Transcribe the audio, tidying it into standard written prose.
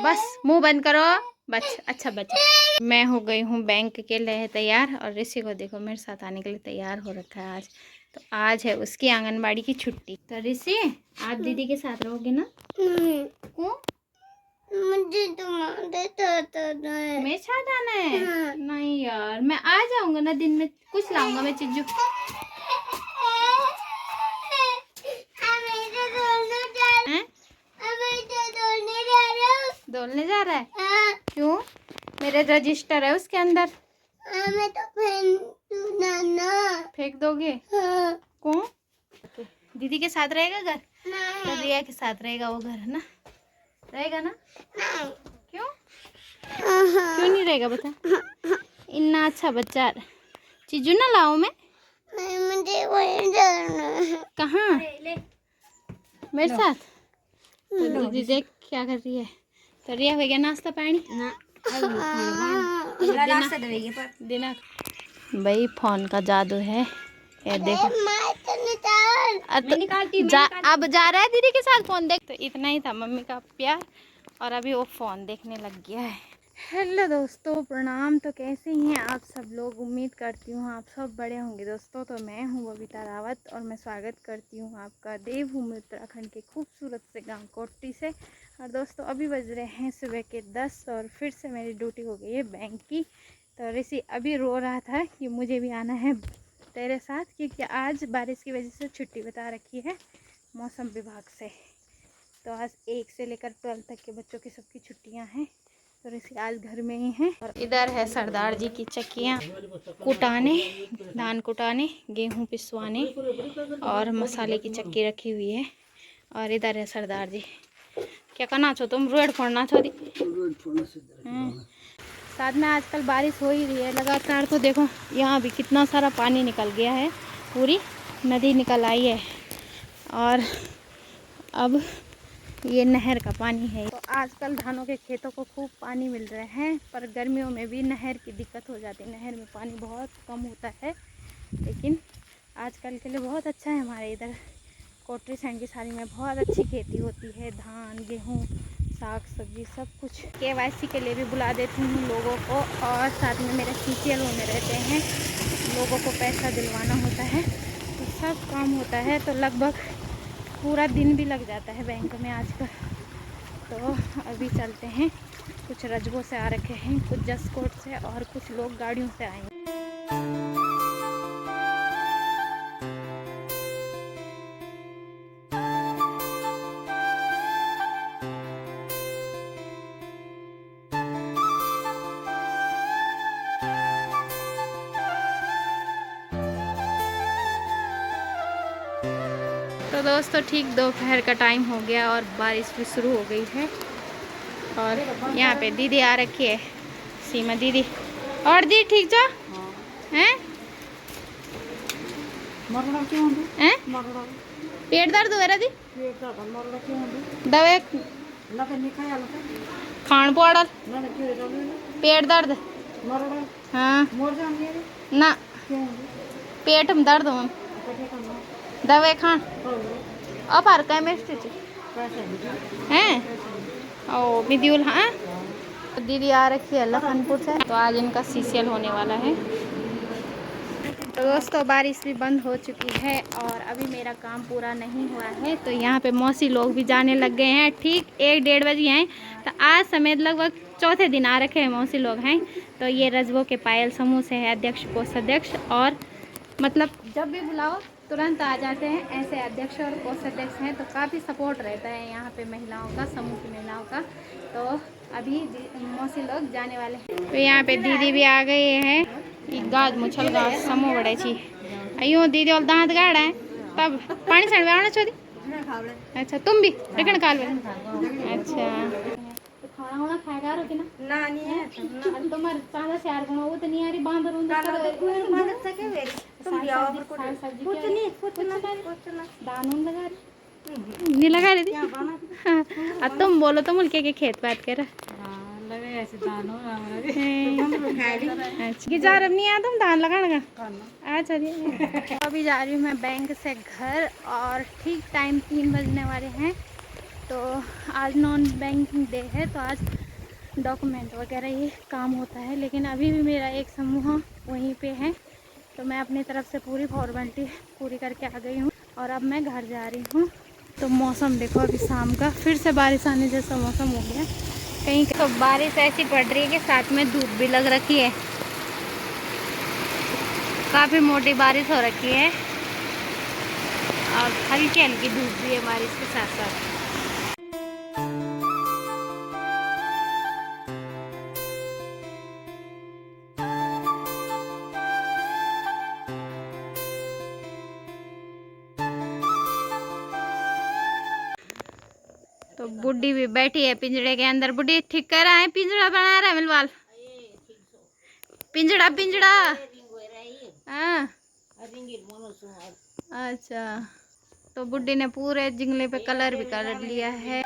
बस मुंह बंद करो। बच अच्छा बच्चा। मैं हो गई हूँ बैंक के लिए तैयार और ऋषि को देखो मेरे साथ आने के लिए तैयार हो रखा है आज। तो आज है उसकी आंगनबाड़ी की छुट्टी। तो ऋषि आप दीदी के साथ रहोगे ना? क्यों? मुझे तुम्हारे साथ आना है। मेरे साथ आना है? नहीं यार, मैं आ जाऊंगा ना, दिन में कुछ लाऊंगा मैं चिज्जू। दौड़ने जा रहा है? क्यों? मेरे रजिस्टर है उसके अंदर। मैं तो फेंक दोगे? हाँ। कौन? दीदी के साथ रहेगा घर? नहीं। तो रिया के साथ रहेगा वो घर, है ना? रहेगा ना? नहीं। क्यों? क्यों नहीं रहेगा बता? इतना अच्छा बच्चा। चीजू ना लाऊं मैं? नहीं, मुझे वहीं जाना है। कहाँ? मेरे साथ? तो दीदी देख क्या कर रही है। तो रिया हो गया नाश्ता पानी? दिना भाई फोन का जादू है। ये देखो अब जा रहा है दीदी के साथ फोन देख। तो इतना ही था मम्मी का प्यार और अभी वो फोन देखने लग गया है। हेलो दोस्तों, प्रणाम। तो कैसे हैं आप सब लोग? उम्मीद करती हूँ आप सब बड़े होंगे दोस्तों। तो मैं हूँ बबीता रावत और मैं स्वागत करती हूँ आपका देवभूमि उत्तराखंड के खूबसूरत से गांव कोटी से। और दोस्तों अभी बज रहे हैं सुबह के 10 और फिर से मेरी ड्यूटी हो गई है बैंक की। तो ऋषि अभी रो रहा था कि मुझे भी आना है तेरे साथ, क्योंकि आज बारिश की वजह से छुट्टी बता रखी है मौसम विभाग से। तो आज 1 से लेकर 12 तक के बच्चों की सबकी छुट्टियां हैं। तो ऋषि आज घर में ही है। और इधर है सरदार जी की चक्कियाँ कुटाने, धान कुटाने, गेहूं पिसवाने और मसाले की चक्की रखी हुई है। और इधर है सरदार जी। क्या करना छो तुम? रोड फोड़ना छो दी? साथ में आजकल बारिश हो ही रही है लगातार। तो देखो यहाँ भी कितना सारा पानी निकल गया है, पूरी नदी निकल आई है। और अब ये नहर का पानी है। तो आजकल धानों के खेतों को खूब पानी मिल रहे हैं, पर गर्मियों में भी नहर की दिक्कत हो जाती है। नहर में पानी बहुत कम होता है, लेकिन आजकल के लिए बहुत अच्छा है। हमारे इधर कोटरी सैंड की साड़ी में बहुत अच्छी खेती होती है, धान गेहूँ साग सब्जी सब कुछ। KYC के लिए भी बुला देती हूँ लोगों को और साथ में मेरे CCL होने रहते हैं, लोगों को पैसा दिलवाना होता है, तो सब काम होता है। तो लगभग पूरा दिन भी लग जाता है बैंक में आजकल। तो अभी चलते हैं, कुछ रजबों से आ रखे हैं, कुछ जसकोट से और कुछ लोग गाड़ियों से आएंगे। तो दोस्तों ठीक दोपहर का टाइम हो गया और बारिश भी शुरू हो गई है। और यहाँ पे दीदी आ रखी है, सीमा दीदी। और दी ठीक जो हैं? पेट दर्द हो रहा दी? दवा खान पड़ल? पेट दर्द? हाँ ना, पेट में दर्द हो दवा खान अब हर केमिस्ट्री हैं ओ मिद्यूल। हाँ दीदी आ रखी है लखनपुर से, तो आज इनका CCL होने वाला है। तो दोस्तों बारिश भी बंद हो चुकी है और अभी मेरा काम पूरा नहीं हुआ है। तो यहाँ पे मौसी लोग भी जाने लग गए हैं। ठीक 1-1:30 बजे हैं। तो आज समेत लगभग चौथे दिन आ रखे हैं मौसी लोग हैं। तो ये रजबों के पायल समूह से है अध्यक्ष कोषाध्यक्ष, और मतलब जब भी बुलाओ तुरंत आ जाते हैं ऐसे अध्यक्ष और कोषाध्यक्ष हैं। तो काफ़ी सपोर्ट रहता है यहाँ पे महिलाओं का, समूह की महिलाओं का। तो अभी मौसी लोग जाने वाले हैं। तो यहाँ पे दीदी भी आ गए हैं। गाज मुछल गाज समूह बड़े छी अयो दीदी और दांत गाड़ा है तब पानी सड़वे आना छोड़ी। अच्छा तुम भी रखन काल में? अच्छा तो खाना वाना खाएगा रोटी ना? ना नहीं है तुम्हारे सादा श्यार को वो तो नहीं आ रही बांध रूंद कर सके वे तुम भी आओ कुछ नहीं दान लगा रही नहीं लगा रही थी। अब तुम बोलो तो मुल्के के खेत बात कर जा रही नहीं तुम धान लगाने का। अच्छा जी अभी जा रही हूँ मैं बैंक से घर और ठीक टाइम 3 बजने वाले हैं। तो तो आज नॉन बैंकिंग डे है, तो आज डॉक्यूमेंट वगैरह ये काम होता है, लेकिन अभी भी मेरा एक समूह वहीं पे है, तो मैं अपनी तरफ से पूरी फॉर्मेलिटी पूरी करके आ गई हूँ और अब मैं घर जा रही हूँ। तो मौसम देखो, अभी शाम का फिर से बारिश आने जैसा मौसम हो गया कहीं। तो बारिश ऐसी पड़ रही है कि साथ में धूप भी लग रखी है, काफ़ी मोटी बारिश हो रखी है और हल्की हल्की धूप भी है बारिश के साथ साथ। तो बुड्ढी भी बैठी है पिंजड़े के अंदर। बुड्ढी ठीक कर रहा है, पिंजड़ा बना रहा है मिलवाल। पिंजड़ा पिंजड़ा हाँ। अच्छा, तो बुड्ढी ने पूरे जिंगले पे कलर भी कर लिया है।